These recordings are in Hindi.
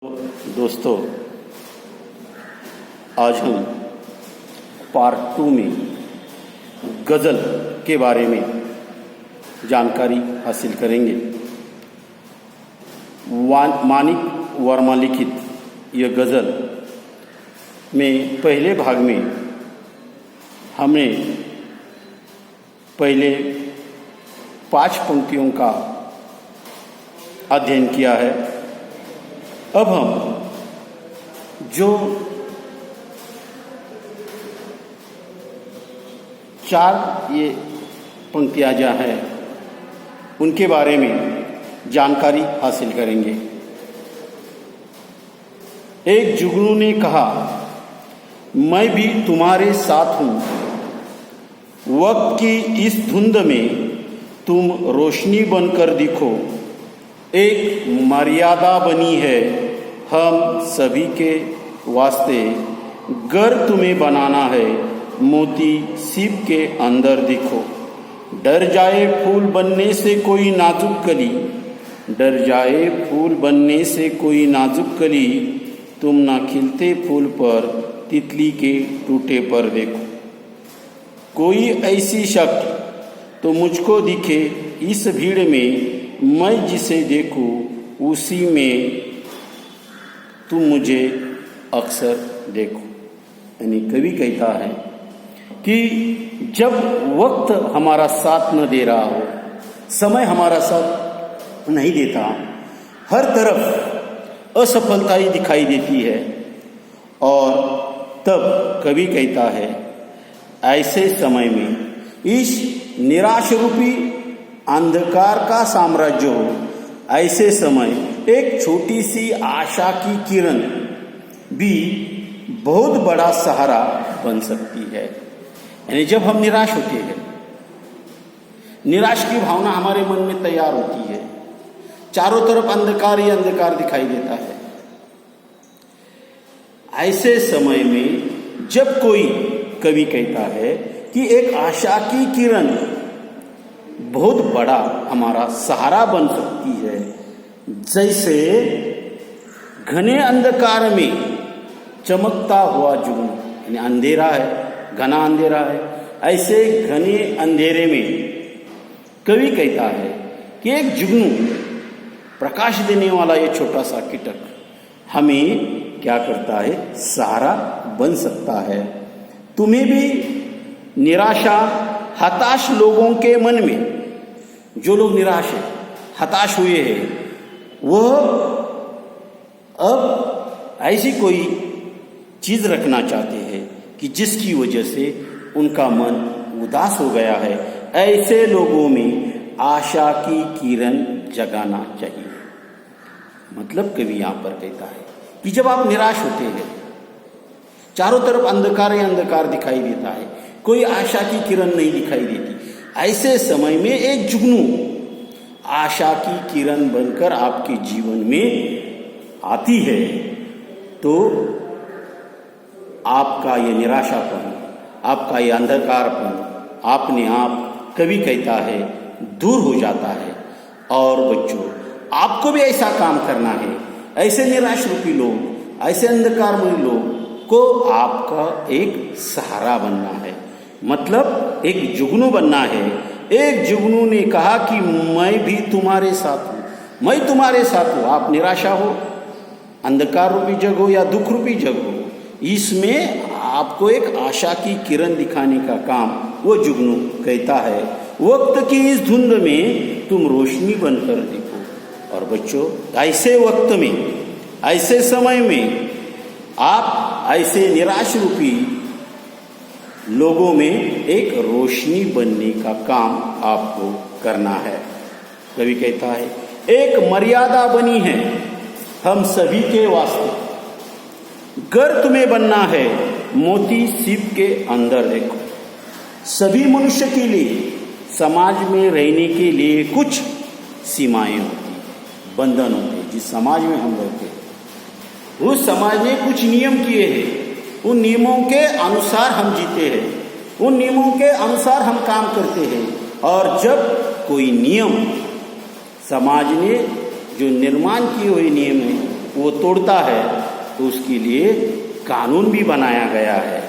दोस्तों, आज हम पार्ट 2 में गज़ल के बारे में जानकारी हासिल करेंगे। मानिक वर्मा लिखित यह गज़ल में पहले भाग में हमने पहले 5 पंक्तियों का अध्ययन किया है। अब हम जो 4 ये पंक्तियाँ जो हैं उनके बारे में जानकारी हासिल करेंगे। एक जुगनू ने कहा, मैं भी तुम्हारे साथ हूँ, वक्त की इस धुंध में तुम रोशनी बनकर दिखो। एक मर्यादा बनी है हम सभी के वास्ते, घर तुम्हें बनाना है, मोती सीप के अंदर दिखो। डर जाए फूल बनने से कोई नाजुक कली, डर जाए फूल बनने से कोई नाजुक कली, तुम ना खिलते फूल पर तितली के टूटे पर देखो। कोई ऐसी शक्ल तो मुझको दिखे इस भीड़ में, मैं जिसे देखूं उसी में तुम मुझे अक्सर देखो। यानी कवि कहता है कि जब वक्त हमारा साथ न दे रहा हो, समय हमारा साथ नहीं देता, हर तरफ असफलता ही दिखाई देती है, और तब कवि कहता है ऐसे समय में इस निराश रूपी अंधकार का साम्राज्य हो, ऐसे समय एक छोटी सी आशा की किरण भी बहुत बड़ा सहारा बन सकती है। यानी जब हम निराश होते हैं, निराश की भावना हमारे मन में तैयार होती है, चारों तरफ अंधकार ही अंधकार दिखाई देता है, ऐसे समय में जब कोई कवि कहता है कि एक आशा की किरण बहुत बड़ा हमारा सहारा बन सकती है, जैसे घने अंधकार में चमकता हुआ जुगनू, यानी अंधेरा है, घना अंधेरा है, ऐसे घने अंधेरे में कवि कहता है कि एक जुगनू, प्रकाश देने वाला ये छोटा सा कीटक हमें क्या करता है, सहारा बन सकता है। तुम्हें भी निराशा, हताश लोगों के मन में, जो लोग निराश है, हताश हुए हैं, वह अब ऐसी कोई चीज रखना चाहते हैं कि जिसकी वजह से उनका मन उदास हो गया है। ऐसे लोगों में आशा की किरण जगाना चाहिए। मतलब कवि यहाँ पर कहता है कि जब आप निराश होते हैं, चारों तरफ अंधकार ही अंधकार दिखाई देता है, कोई आशा की किरण नहीं दिखाई देती, ऐसे समय में एक जुगनू आशा की किरण बनकर आपके जीवन में आती है, तो आपका ये निराशापन, आपका ये अंधकारपन अपने आप, कवि कहता है, दूर हो जाता है। और बच्चों, आपको भी ऐसा काम करना है। ऐसे निराश रूपी लोग, ऐसे अंधकारमय लोग को आपका एक सहारा बनना है, मतलब एक जुगनू बनना है। एक जुगनू ने कहा कि मैं भी तुम्हारे साथ हूँ, मैं तुम्हारे साथ हूँ। आप निराशा हो, अंधकार रूपी जग हो या दुख रूपी जग हो, इसमें आपको एक आशा की किरण दिखाने का काम वो जुगनू कहता है। वक्त की इस धुंध में तुम रोशनी बनकर दिखो। और बच्चों, ऐसे वक्त में, ऐसे समय में आप ऐसे निराश रूपी लोगों में एक रोशनी बनने का काम आपको करना है। कवि कहता है एक मर्यादा बनी है हम सभी के वास्ते, घर तुम्हें बनना है, मोती सीप के अंदर देखो। सभी मनुष्य के लिए समाज में रहने के लिए कुछ सीमाएं होती, बंधन होते। जिस समाज में हम रहते हैं, उस समाज ने कुछ नियम किए हैं, उन नियमों के अनुसार हम जीते हैं, उन नियमों के अनुसार हम काम करते हैं। और जब कोई नियम समाज ने जो निर्माण किए हुए नियम हैं वो तोड़ता है तो उसके लिए कानून भी बनाया गया है।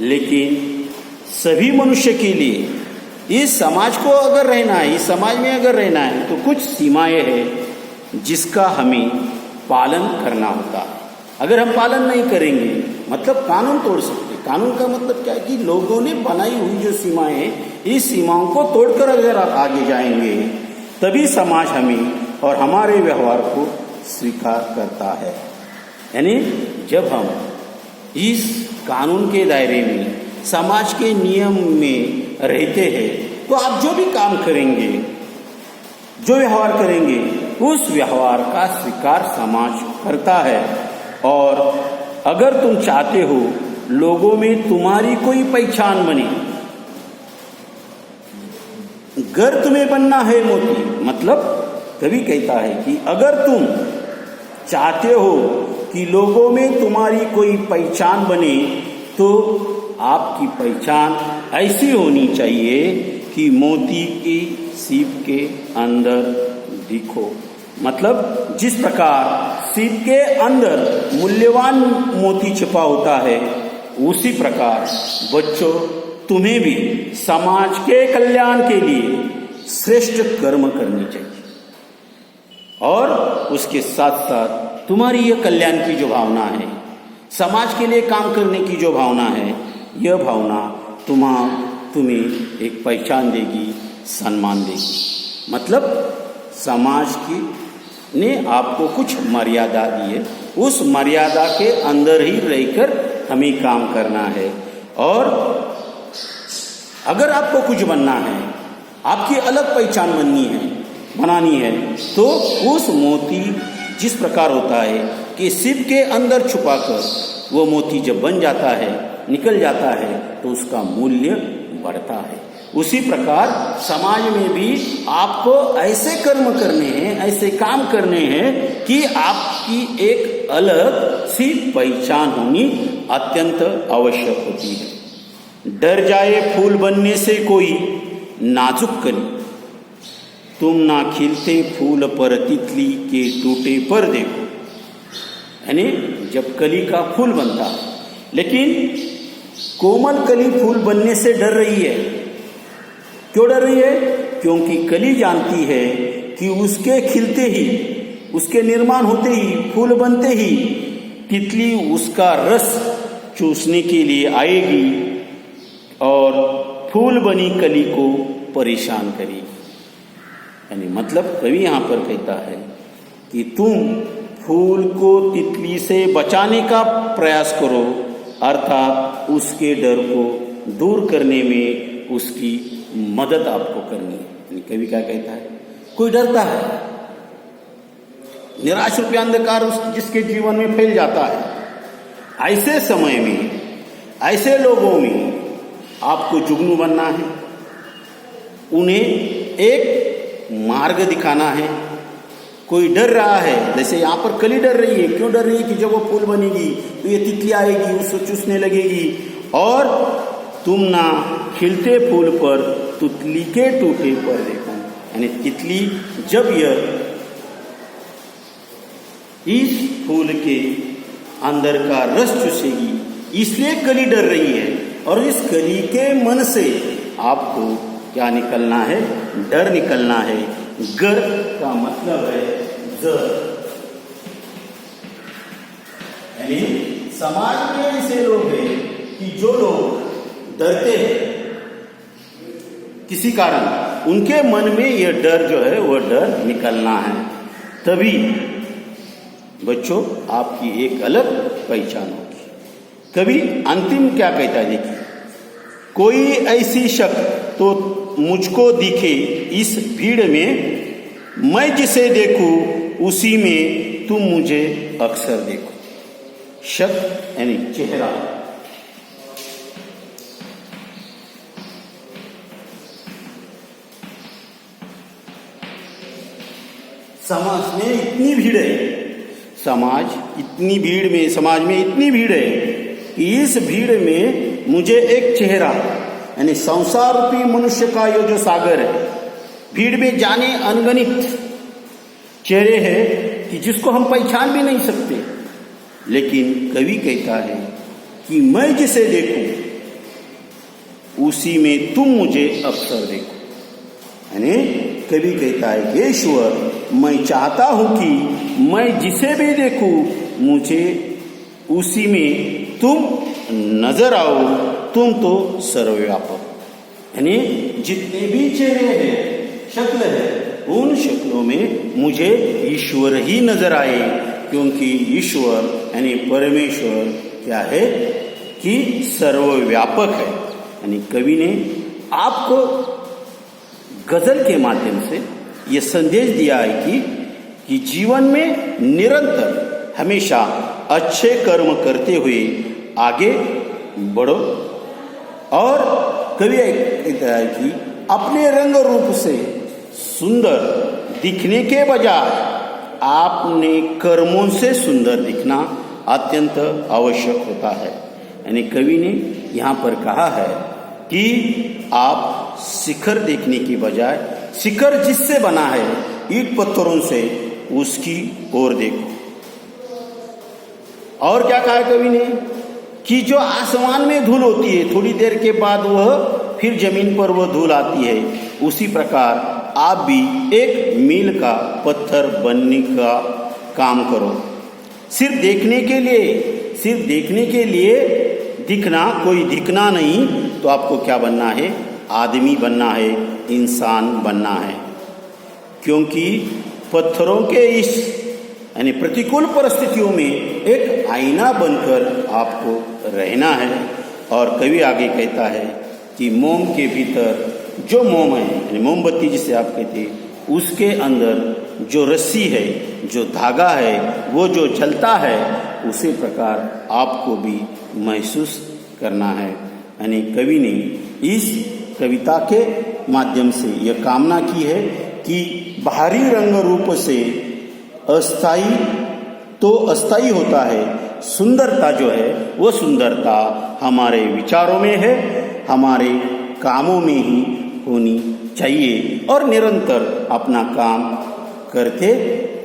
लेकिन सभी मनुष्य के लिए इस समाज को अगर रहना है, इस समाज में अगर रहना है तो कुछ सीमाएं हैं जिसका हमें पालन करना होता है। अगर हम पालन नहीं करेंगे मतलब कानून तोड़ सकते। कानून का मतलब क्या है कि लोगों ने बनाई हुई जो सीमाएं हैं, इस सीमाओं को तोड़कर अगर आप आगे जाएंगे तभी समाज हमें और हमारे व्यवहार को स्वीकार करता है। यानी जब हम इस कानून के दायरे में, समाज के नियम में रहते हैं तो आप जो भी काम करेंगे, जो व्यवहार करेंगे, उस व्यवहार का स्वीकार समाज करता है। और अगर तुम चाहते हो लोगों में तुम्हारी कोई पहचान बने, अगर तुम्हें बनना है मोती, मतलब कवि कहता है कि अगर तुम चाहते हो कि लोगों में तुम्हारी कोई पहचान बने तो आपकी पहचान ऐसी होनी चाहिए कि मोती की सीप के अंदर दिखो। मतलब जिस प्रकार सीप के अंदर मूल्यवान मोती छिपा होता है, उसी प्रकार बच्चों तुम्हें भी समाज के कल्याण के लिए श्रेष्ठ कर्म करनी चाहिए। और उसके साथ साथ तुम्हारी यह कल्याण की जो भावना है, समाज के लिए काम करने की जो भावना है, यह भावना तुम्हें एक पहचान देगी, सम्मान देगी। मतलब समाज की ने आपको कुछ मर्यादा दी है, उस मर्यादा के अंदर ही रहकर हमें काम करना है। और अगर आपको कुछ बनना है, आपकी अलग पहचान बनानी है तो उस मोती जिस प्रकार होता है कि सीप के अंदर छुपाकर वो मोती जब बन जाता है, निकल जाता है, तो उसका मूल्य बढ़ता है। उसी प्रकार समाज में भी आपको ऐसे कर्म करने हैं, ऐसे काम करने हैं कि आपकी एक अलग सी पहचान होनी अत्यंत आवश्यक होती है। डर जाए फूल बनने से कोई नाजुक कली, तुम ना खिलते फूल पर तितली के टूटे पर देखो। यानी जब कली का फूल बनता है, लेकिन कोमल कली फूल बनने से डर रही है। क्यों डर रही है? क्योंकि कली जानती है कि उसके खिलते ही, उसके निर्माण होते ही, फूल बनते ही तितली उसका रस चूसने के लिए आएगी और फूल बनी कली को परेशान करेगी। यानी मतलब कवि यहाँ पर कहता है कि तुम फूल को तितली से बचाने का प्रयास करो, अर्थात उसके डर को दूर करने में उसकी मदद आपको करनी है। यानी कवि क्या कहता है, कोई डरता है, निराश रूपी अंधकार जिसके जीवन में फैल जाता है, ऐसे समय में, ऐसे लोगों में आपको जुगनू बनना है, उन्हें एक मार्ग दिखाना है। कोई डर रहा है, जैसे यहाँ पर कली डर रही है। क्यों डर रही है? कि जब वो फूल बनेगी तो ये तितली आएगी, उसको चूसने लगेगी और तुम ना खिलते फूल पर तितली के टूटे पर देखो। यानी तितली जब यह इस फूल के अंदर का रस चूसेगी, इसलिए कली डर रही है। और इस कली के मन से आपको क्या निकलना है? डर निकलना है। गर का मतलब है जर। यानी समाज में ऐसे लोग हैं कि जो लोग डरते हैं किसी कारण, उनके मन में यह डर जो है वह डर निकलना है। तभी बच्चों आपकी एक अलग पहचान होगी। कभी अंतिम क्या कहता है, देखिए, कोई ऐसी शक्ल तो मुझको दिखे इस भीड़ में, मैं जिसे देखूं उसी में तुम मुझे अक्सर देखो। शक्ल यानी चेहरा। समाज में इतनी भीड़ है, समाज में इतनी भीड़ है कि इस भीड़ में मुझे एक चेहरा, यानी संसार रूपी मनुष्य का ये जो सागर है, भीड़ में जाने अनगणित चेहरे हैं, कि जिसको हम पहचान भी नहीं सकते, लेकिन कवि कहता है कि मैं जिसे देखूं उसी में तुम मुझे अक्सर देखो। यानी कवि कहता है कि ईश्वर, मैं चाहता हूं कि मैं जिसे भी देखूं मुझे उसी में तुम नजर आओ, तुम तो सर्वव्यापक। यानी जितने भी चेहरे हैं, शक्ल है, उन शक्लों में मुझे ईश्वर ही नजर आए, क्योंकि ईश्वर यानी परमेश्वर क्या है कि सर्वव्यापक है। यानी कवि ने आपको गजल के माध्यम से यह संदेश दिया है कि जीवन में निरंतर हमेशा अच्छे कर्म करते हुए आगे बढ़ो। और कवि कहता है कि अपने रंग रूप से सुंदर दिखने के बजाय आपने कर्मों से सुंदर दिखना अत्यंत आवश्यक होता है। यानी कवि ने यहाँ पर कहा है कि आप शिखर देखने की बजाय शिखर जिससे बना है ईंट पत्थरों से, उसकी ओर देखो। और क्या कहा कवि ने कि जो आसमान में धूल होती है, थोड़ी देर के बाद वह फिर जमीन पर वह धूल आती है, उसी प्रकार आप भी एक मील का पत्थर बनने का काम करो। सिर्फ देखने के लिए दिखना, कोई दिखना नहीं, तो आपको क्या बनना है? आदमी बनना है, इंसान बनना है। क्योंकि पत्थरों के इस यानी प्रतिकूल परिस्थितियों में एक आईना बनकर आपको रहना है। और कवि आगे कहता है कि मोम के भीतर जो मोम है, यानी मोमबत्ती जिसे आप कहते हैं, उसके अंदर जो रस्सी है, जो धागा है, वो जो जलता है, उसी प्रकार आपको भी महसूस करना है। यानी कवि ने इस कविता के माध्यम से यह कामना की है कि बाहरी रंग रूप से अस्थाई तो अस्थाई होता है, सुंदरता जो है वो सुंदरता हमारे विचारों में है, हमारे कामों में ही होनी चाहिए और निरंतर अपना काम करते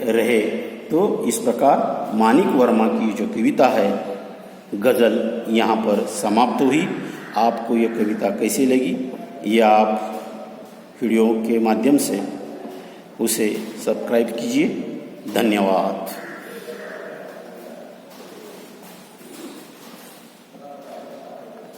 रहे। तो इस प्रकार मानिक वर्मा की जो कविता है गज़ल यहाँ पर समाप्त हुई। आपको यह कविता कैसी लगी, या आप वीडियो के माध्यम से उसे सब्सक्राइब कीजिए। धन्यवाद।